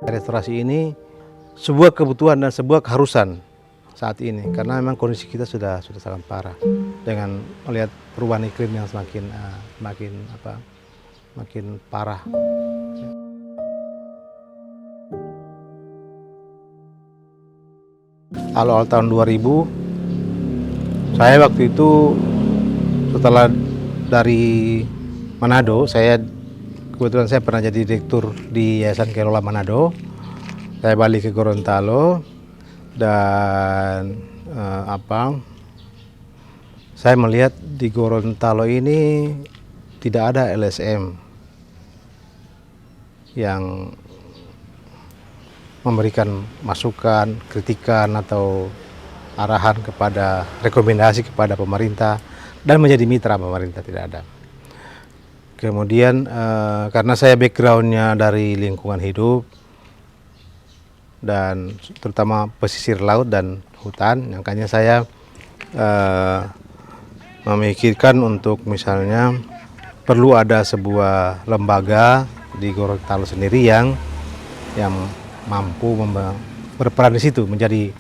Restorasi ini sebuah kebutuhan dan sebuah keharusan saat ini karena memang kondisi kita sudah sangat parah dengan melihat perubahan iklim yang makin parah. Awal tahun 2000 saya waktu itu setelah dari Manado, kebetulan saya pernah jadi direktur di Yayasan Kelola Manado. Saya balik ke Gorontalo dan saya melihat di Gorontalo ini tidak ada LSM yang memberikan masukan, kritikan atau arahan kepada rekomendasi kepada pemerintah dan menjadi mitra pemerintah, tidak ada. Kemudian karena saya backgroundnya dari lingkungan hidup dan terutama pesisir laut dan hutan, makanya saya memikirkan untuk misalnya perlu ada sebuah lembaga di Gorontalo sendiri yang mampu berperan di situ menjadi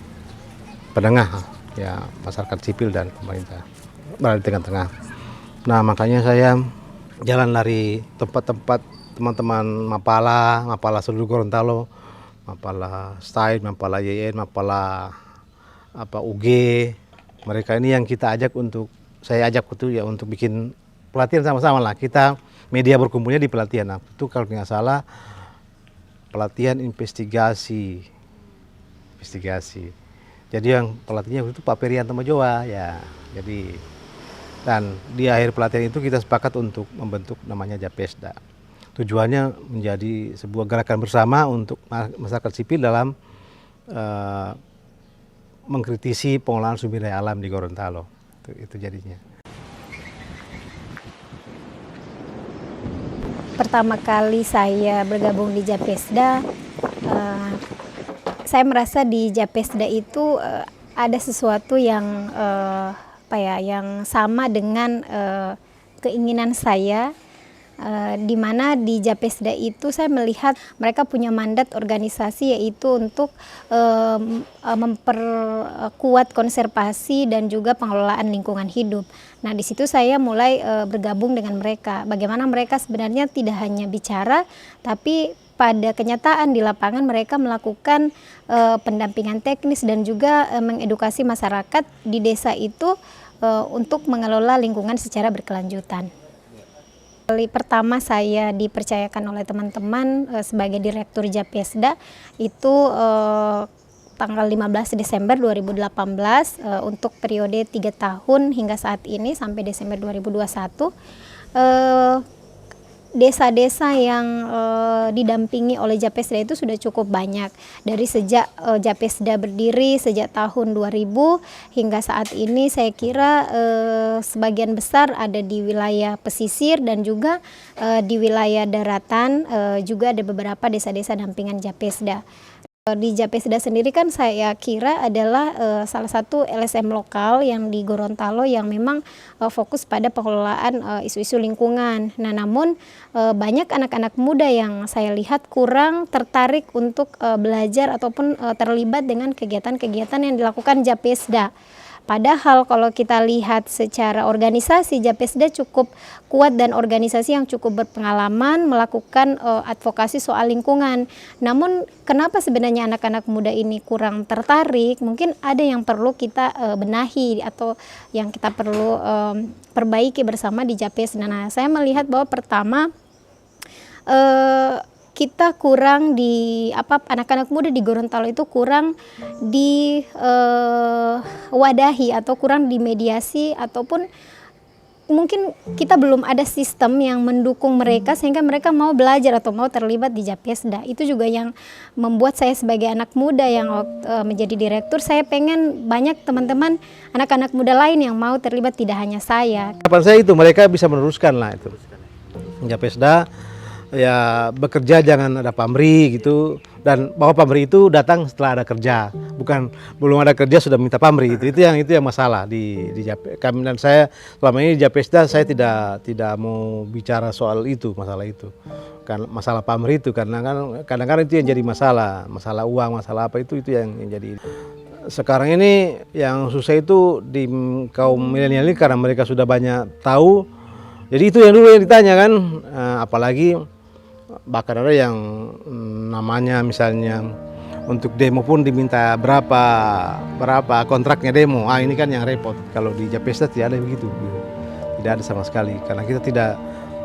penengah ya masyarakat sipil dan pemerintah berada di tengah-tengah. Nah makanya saya jalan dari tempat-tempat teman-teman Mapala seluruh Gorontalo, Mapala STAID, Mapala YN, Mapala UG. Mereka ini yang saya ajak ya untuk bikin pelatihan sama-sama lah. Kita media berkumpulnya di pelatihan. Nah, itu kalau nggak salah pelatihan investigasi. Jadi yang pelatihnya itu Pak Perian Tamajoa ya. Jadi dan di akhir pelatihan itu kita sepakat untuk membentuk namanya Japesda. Tujuannya menjadi sebuah gerakan bersama untuk masyarakat sipil dalam mengkritisi pengelolaan sumber daya alam di Gorontalo. Itu jadinya. Pertama kali saya bergabung di Japesda, saya merasa di Japesda itu ada sesuatu yang yang sama dengan keinginan saya, di mana di Japesda itu saya melihat mereka punya mandat organisasi yaitu untuk memperkuat konservasi dan juga pengelolaan lingkungan hidup. Nah, di situ saya mulai bergabung dengan mereka. Bagaimana mereka sebenarnya tidak hanya bicara, tapi pada kenyataan di lapangan mereka melakukan pendampingan teknis dan juga mengedukasi masyarakat di desa itu untuk mengelola lingkungan secara berkelanjutan. Kali pertama saya dipercayakan oleh teman-teman sebagai direktur Japesda itu tanggal 15 Desember 2018 untuk periode 3 tahun hingga saat ini sampai Desember 2021. Desa-desa yang didampingi oleh Japesda itu sudah cukup banyak. Dari sejak Japesda berdiri sejak tahun 2000 hingga saat ini saya kira sebagian besar ada di wilayah pesisir dan juga di wilayah daratan, juga ada beberapa desa-desa dampingan Japesda. Di Japesda sendiri kan saya kira adalah salah satu LSM lokal yang di Gorontalo yang memang fokus pada pengelolaan isu-isu lingkungan. Nah, namun banyak anak-anak muda yang saya lihat kurang tertarik untuk belajar ataupun terlibat dengan kegiatan-kegiatan yang dilakukan Japesda. Padahal kalau kita lihat secara organisasi, Japesda cukup kuat dan organisasi yang cukup berpengalaman melakukan advokasi soal lingkungan. Namun kenapa sebenarnya anak-anak muda ini kurang tertarik? Mungkin ada yang perlu kita benahi atau yang kita perlu perbaiki bersama di Japesda. Nah, saya melihat bahwa pertama kita kurang anak-anak muda di Gorontalo itu kurang wadahi atau kurang dimediasi, ataupun mungkin kita belum ada sistem yang mendukung mereka sehingga mereka mau belajar atau mau terlibat di Japesda. Itu juga yang membuat saya sebagai anak muda yang menjadi direktur, saya pengen banyak teman-teman anak-anak muda lain yang mau terlibat, tidak hanya saya. Harapan saya itu mereka bisa meneruskan lah itu Japesda. Ya bekerja jangan ada pamrih gitu, dan bahwa pamrih itu datang setelah ada kerja, bukan belum ada kerja sudah minta pamrih. Itu yang masalah di kami, dan saya selama ini di Japesda saya tidak mau bicara soal itu, masalah itu, kan masalah pamrih itu, karena kan kadang-kadang itu yang jadi masalah uang, masalah apa itu yang jadi. Sekarang ini yang susah itu di kaum milenial ini karena mereka sudah banyak tahu. Jadi itu yang dulu yang ditanya kan, apalagi bahkan ada yang namanya misalnya untuk demo pun diminta berapa kontraknya demo. Ini kan yang repot. Kalau di Japesta tidak ada begitu, tidak ada sama sekali. Karena kita tidak,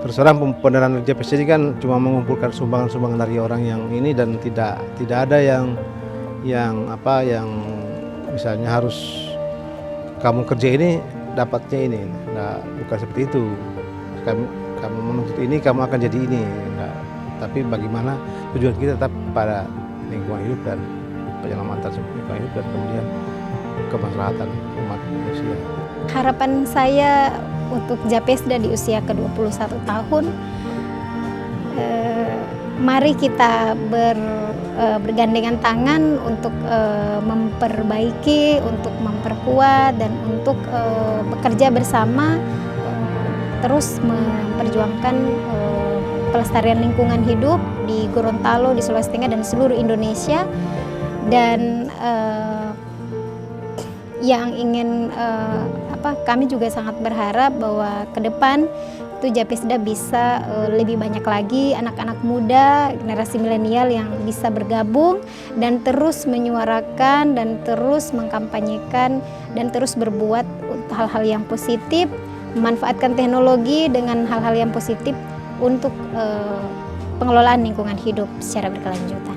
terus terang pendanaan Japesta ini kan cuma mengumpulkan sumbangan-sumbangan dari orang yang ini, dan tidak ada yang misalnya harus kamu kerja ini dapatnya ini. Nah, bukan seperti itu. Kamu menuntut ini, kamu akan jadi ini. Nah, tapi bagaimana tujuan kita tetap pada lingkungan hidup dan penyelamatan lingkungan hidup dan kemudian kemaslahatan umat manusia. Harapan saya untuk Japesda di usia ke-21 tahun, mari kita bergandengan tangan untuk memperbaiki, untuk memperkuat, dan untuk bekerja bersama terus memperjuangkan pelestarian lingkungan hidup di Gorontalo, di Sulawesi Tengah, dan seluruh Indonesia. Dan yang ingin kami juga sangat berharap bahwa ke depan itu Japesda bisa lebih banyak lagi anak-anak muda, generasi milenial yang bisa bergabung dan terus menyuarakan dan terus mengkampanyekan dan terus berbuat hal-hal yang positif, memanfaatkan teknologi dengan hal-hal yang positif untuk pengelolaan lingkungan hidup secara berkelanjutan.